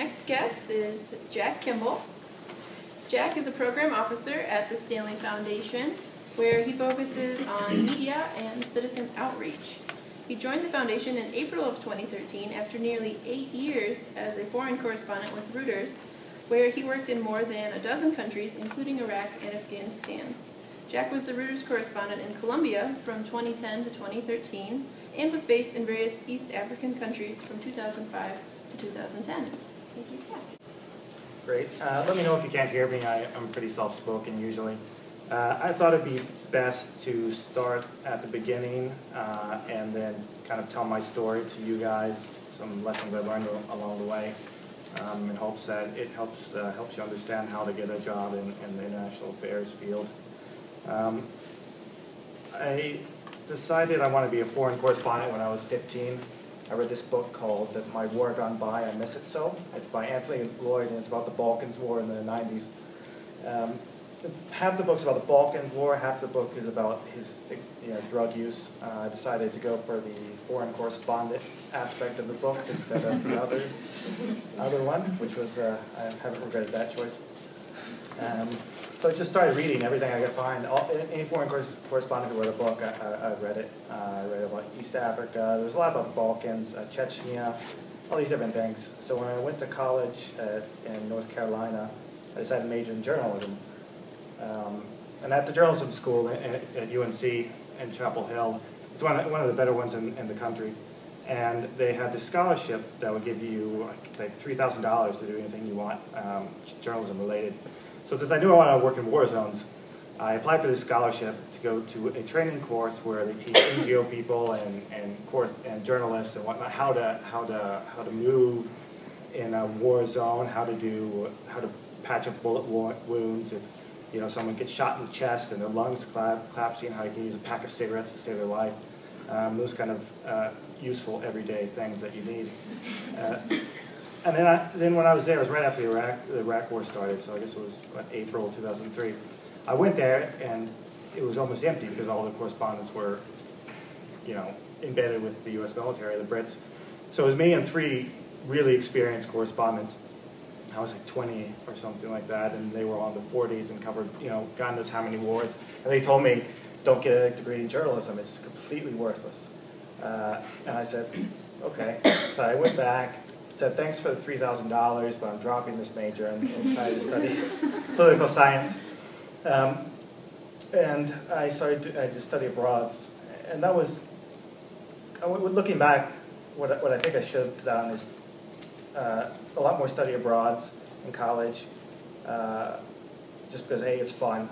next guest is Jack Kimball. Jack is a program officer at the Stanley Foundation, where he focuses on media and citizen outreach. He joined the foundation in April of 2013 after nearly 8 years as a foreign correspondent with Reuters, where he worked in more than a dozen countries, including Iraq and Afghanistan. Jack was the Reuters correspondent in Colombia from 2010 to 2013 and was based in various East African countries from 2005 to 2010. Thank you, Jack. Great. Let me know if you can't hear me. I'm pretty soft-spoken usually. I thought it'd be best to start at the beginning and then kind of tell my story to you guys, some lessons I learned along the way, in hopes that it helps you understand how to get a job in the international affairs field. I decided I wanted to be a foreign correspondent when I was 15. I read this book called My War Gone By, I Miss It So. It's by Anthony Lloyd, and it's about the Balkans War in the 90s. Half the book's about the Balkans War, half the book is about his drug use. I decided to go for the foreign correspondent aspect of the book instead of the other one, which was, I haven't regretted that choice. So I just started reading everything I could find. Any foreign correspondent who wrote a book, I read it. I read about East Africa. There was a lot about the Balkans, Chechnya, all these different things. So when I went to college in North Carolina, I decided to major in journalism. And at the journalism school at UNC in Chapel Hill, it's one of the better ones in the country. And they had this scholarship that would give you like $3,000 to do anything you want, journalism related. So since I knew I wanted to work in war zones, I applied for this scholarship to go to a training course where they teach NGO people and journalists and whatnot how to move in a war zone, how to patch up bullet wounds if someone gets shot in the chest and their lungs collapse, how you can use a pack of cigarettes to save their life. Those kind of useful everyday things that you need. And then when I was there, it was right after the Iraq War started, so I guess it was April 2003. I went there, and it was almost empty because all the correspondents were, embedded with the U.S. military, the Brits. So it was me and 3 really experienced correspondents. I was like 20 or something like that, and they were all in the 40s and covered, God knows how many wars. And they told me, don't get a degree in journalism, it's completely worthless. And I said, okay. So I went back, said thanks for the $3,000, but I'm dropping this major and decided to study political science. And I started to study abroad. And that was, looking back, what I think I should have done is a lot more study abroads in college, just because A, it's fun,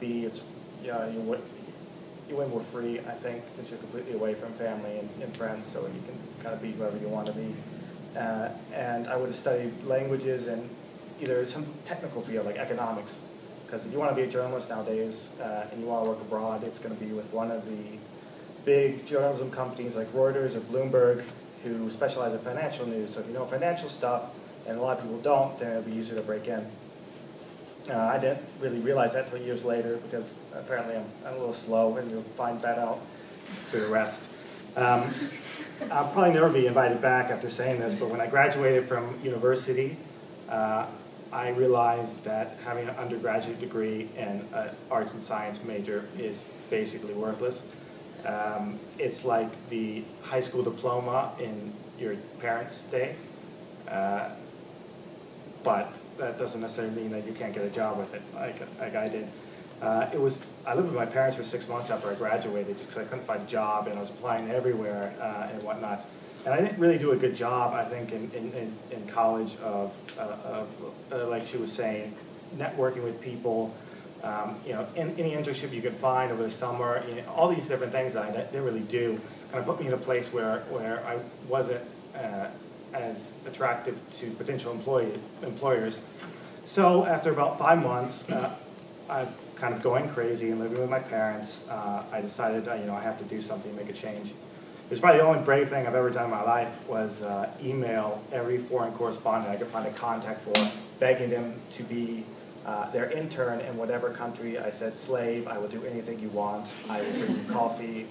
B, it's, you win more free, I think, because you're completely away from family and friends, so you can kind of be whoever you want to be. And I would have studied languages in either some technical field like economics, because if you want to be a journalist nowadays and you want to work abroad, it's going to be with one of the big journalism companies like Reuters or Bloomberg who specialize in financial news. So if you know financial stuff, and a lot of people don't, then it'll be easier to break in. I didn't really realize that until years later because apparently I'm a little slow, and you'll find that out through the rest. I'll probably never be invited back after saying this, but when I graduated from university, I realized that having an undergraduate degree and an arts and science major is basically worthless. It's like the high school diploma in your parents' day, but that doesn't necessarily mean that you can't get a job with it like I did. I lived with my parents for 6 months after I graduated just because I couldn't find a job, and I was applying everywhere and whatnot. And I didn't really do a good job, I think, in college of like she was saying, networking with people, any internship you could find over the summer, all these different things that I didn't really do, kind of put me in a place where I wasn't as attractive to potential employers. So after about 5 months, I'm kind of going crazy and living with my parents. I decided, I have to do something to make a change. It was probably the only brave thing I've ever done in my life was email every foreign correspondent I could find a contact for, begging them to be their intern in whatever country. I said, slave, I will do anything you want. I will bring you coffee,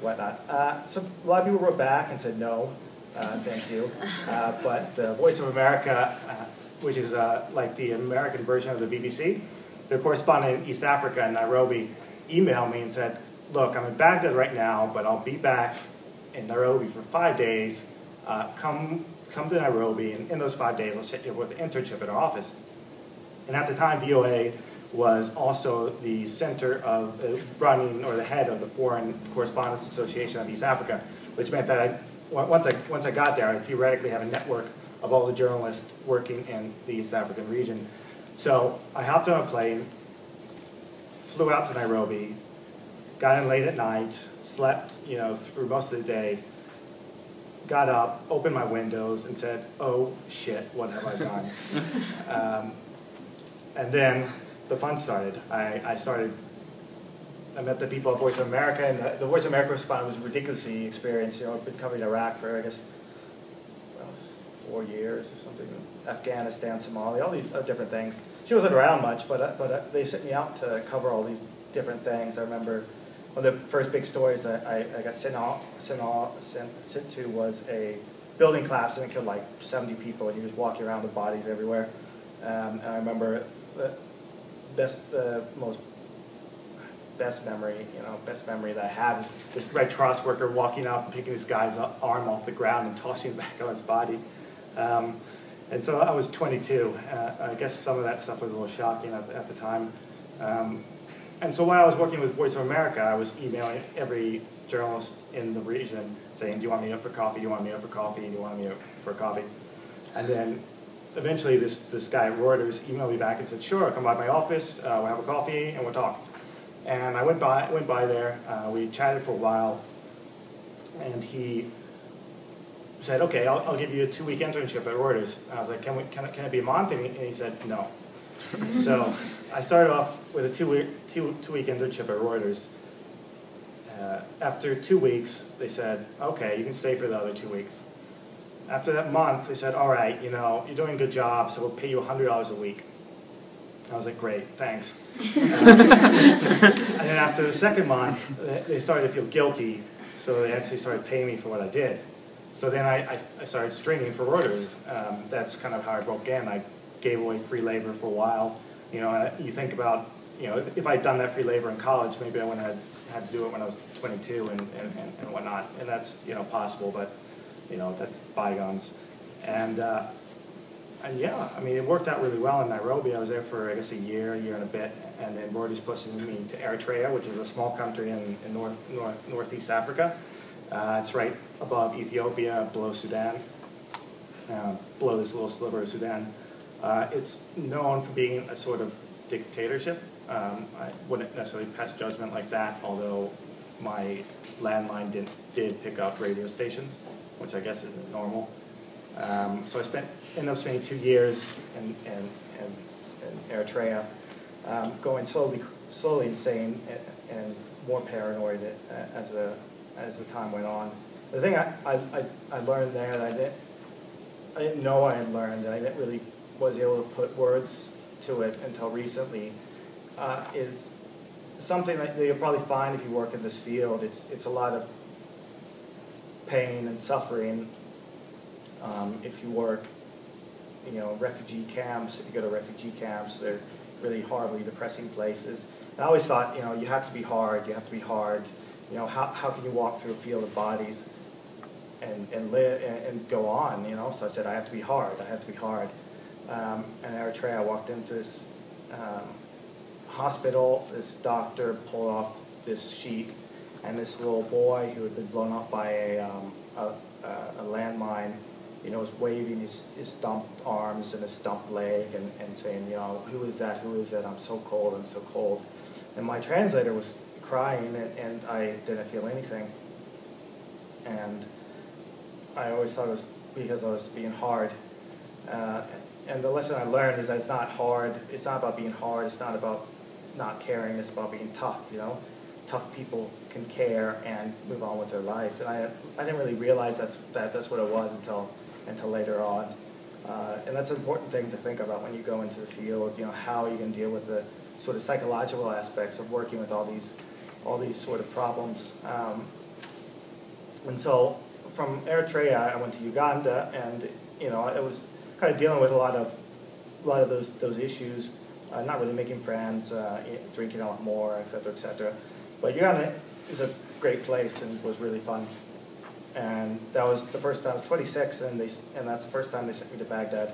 whatnot. So a lot of people wrote back and said no. thank you. But the Voice of America, which is like the American version of the BBC, the correspondent in East Africa in Nairobi emailed me and said, look, I'm in Baghdad right now, but I'll be back in Nairobi for 5 days. Come to Nairobi, and in those 5 days, I'll set you up with an internship at our office. And at the time, VOA was also the center of running, or the head of the Foreign Correspondents Association of East Africa, which meant that once I got there, I theoretically had a network of all the journalists working in the East African region. So I hopped on a plane, flew out to Nairobi, got in late at night, slept, through most of the day, got up, opened my windows, and said, oh shit, what have I done? And then the fun started. I met the people at Voice of America, and the Voice of America correspondent was ridiculously experienced. I've been covering Iraq for, I guess, 4 years or something. Afghanistan, Somalia, all these different things. She wasn't around much, but they sent me out to cover all these different things. I remember one of the first big stories that I got sent to was a building collapse and it killed like 70 people, and you just walking around with bodies everywhere. And I remember the best memory that I have is this Red Cross worker walking up and picking this guy's arm off the ground and tossing it back on his body. And so I was 22. I guess some of that stuff was a little shocking at the time. And so while I was working with Voice of America, I was emailing every journalist in the region saying, do you want me up for coffee? Do you want me up for coffee? Do you want me up for coffee? And then eventually this guy at Reuters emailed me back and said, sure, come by my office, we'll have a coffee and we'll talk. And I went by there, we chatted for a while, and he said, okay, I'll give you a 2-week internship at Reuters. And I was like, can it be a month? And he said, no. So I started off with a two-week internship at Reuters. After 2 weeks, they said, okay, you can stay for the other 2 weeks. After that month, they said, all right, you're doing a good job, so we'll pay you $100 a week. I was like, great, thanks. And then after the second month, they started to feel guilty, so they actually started paying me for what I did. So then I started stringing for Reuters. That's kind of how I broke in. I gave away free labor for a while. You think about, if I'd done that free labor in college, maybe I wouldn't have had to do it when I was 22 and whatnot. And that's, possible, but, that's bygones. And yeah, I mean, it worked out really well in Nairobi. I was there for, I guess, a year and a bit, and then Reuters pushed me to Eritrea, which is a small country in Northeast Africa. It's right above Ethiopia, below Sudan, below this little sliver of Sudan. It's known for being a sort of dictatorship. I wouldn't necessarily pass judgment like that, although my landline did pick up radio stations, which I guess isn't normal. So I ended up spending 2 years in Eritrea, going slowly insane and more paranoid as the time went on. The thing I learned there that I didn't know I had learned, and I didn't really was able to put words to it until recently, is something that you'll probably find if you work in this field. It's a lot of pain and suffering. If you work, refugee camps, if you go to refugee camps, they're really horribly depressing places. And I always thought, you have to be hard, how can you walk through a field of bodies and live and go on, So I said, I have to be hard. And in Eritrea, I walked into this hospital. This doctor pulled off this sheet, and this little boy who had been blown up by a landmine, was waving his stumped arms and his stumped leg and saying, who is that? I'm so cold. And my translator was crying, and I didn't feel anything. And I always thought it was because I was being hard. And the lesson I learned is that it's not hard. It's not about being hard. It's not about not caring. It's about being tough, Tough people can care and move on with their life. And I didn't really realize that's what it was until later on. And that's an important thing to think about when you go into the field, how you can deal with the sort of psychological aspects of working with all these sort of problems. And so from Eritrea, I went to Uganda, and you know, I was kind of dealing with a lot of those issues, not really making friends, drinking a lot more, etc., etc. But Uganda is a great place and was really fun. And that was the first time. I was 26, and that's the first time they sent me to Baghdad.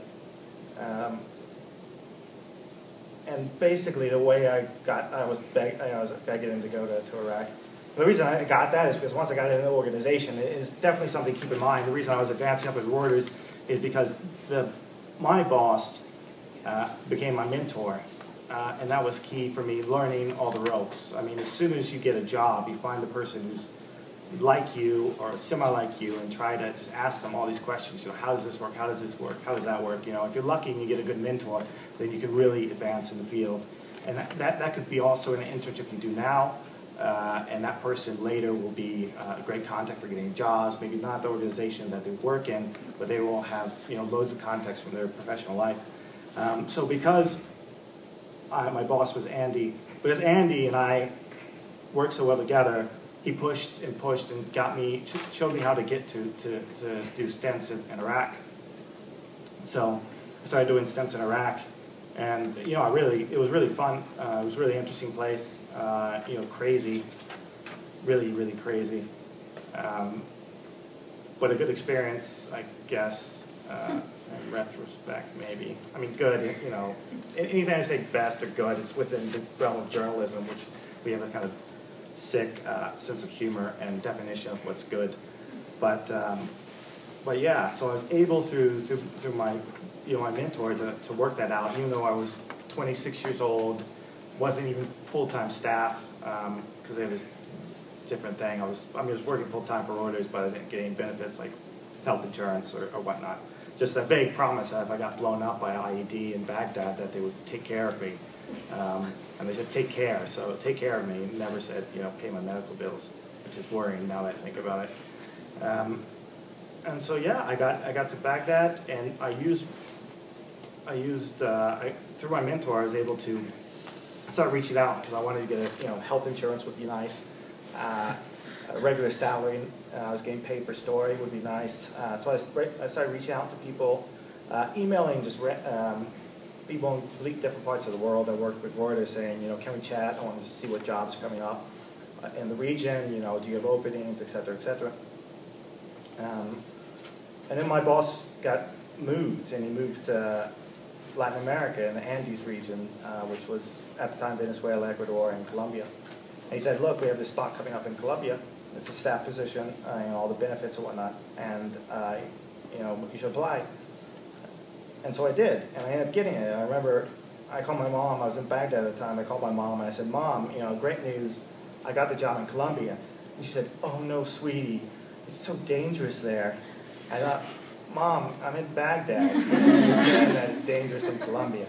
And basically, the way I was begging him to go to Iraq. The reason I got that is because once I got into the organization, it is definitely something to keep in mind. The reason I was advancing up with Reuters is because my boss became my mentor, and that was key for me learning all the ropes. I mean, as soon as you get a job, you find the person who's like you or semi-like you and try to just ask them all these questions. You know, how does this work? How does this work? How does that work? You know, if you're lucky and you get a good mentor, then you can really advance in the field. And that could be also in an internship you do now, and that person later will be a great contact for getting jobs, maybe not the organization that they work in, but they will have, you know, loads of contacts from their professional life. So because my boss was Andy, because Andy and I worked so well together, he pushed and showed me how to get to do stints in Iraq. So I started doing stints in Iraq, and you know, it was really fun. It was a really interesting place. You know, crazy, really crazy, but a good experience, I guess. In retrospect, maybe. I mean, good. You know, anything I say best or good, it's within the realm of journalism, which we have a kind of sick sense of humor and definition of what's good, but yeah. So I was able through my my mentor to work that out, even though I was 26 years old, wasn't even full-time staff because they had this different thing. I was working full-time for Reuters, but I didn't get any benefits like health insurance or whatnot. Just a vague promise that if I got blown up by IED in Baghdad, that they would take care of me. And they said, take care, so take care of me. Never said, you know, pay my medical bills, which is worrying now that I think about it. And so, yeah, I got to Baghdad, and I used through my mentor, I was able to start reaching out because I wanted to get health insurance would be nice. A regular salary, I was getting paid per story would be nice. So I started reaching out to people, emailing just people in completely different parts of the world. I worked with Reuters saying, you know, can we chat? I want to see what jobs are coming up in the region. You know, do you have openings, et cetera, et cetera. And then my boss got moved, and he moved to Latin America in the Andes region, which was at the time Venezuela, Ecuador, and Colombia. And he said, look, we have this spot coming up in Colombia. It's a staff position, you know, all the benefits and whatnot, and you know, you should apply. And so I did, and I ended up getting it. I remember I called my mom. I was in Baghdad at the time. I called my mom, and I said, Mom, you know, great news. I got the job in Colombia. And she said, oh, no, sweetie. It's so dangerous there. I thought, Mom, I'm in Baghdad. And that it's dangerous in Colombia.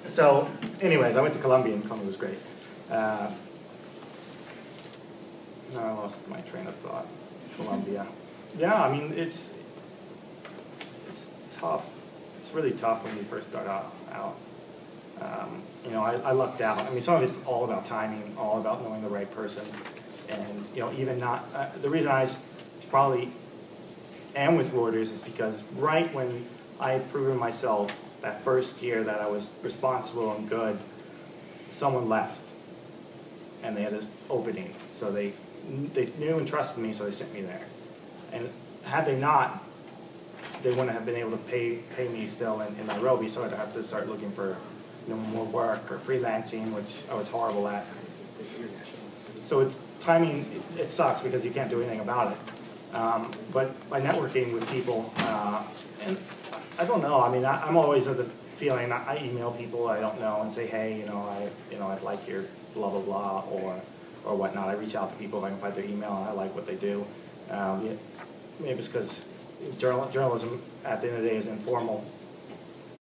So, anyways, I went to Colombia, and Colombia was great. Now I lost my train of thought. Colombia. Yeah, I mean, it's tough. It's really tough when you first start out. You know, I lucked out. I mean, some of it's all about timing, all about knowing the right person, and you know, even not. The reason I probably am with Reuters is because right when I had proven myself that first year that I was responsible and good, someone left, and they had this opening. So they knew and trusted me, so they sent me there. And had they not, they wouldn't have been able to pay me still in Nairobi, so I'd have to start looking for more work or freelancing, which I was horrible at. So it's timing. It sucks because you can't do anything about it. But by networking with people, and I don't know. I mean, I'm always of the feeling I email people I don't know and say, hey, you know, I'd like your blah blah blah or whatnot. I reach out to people if I can find their email and I like what they do. Maybe it's because journalism at the end of the day is informal.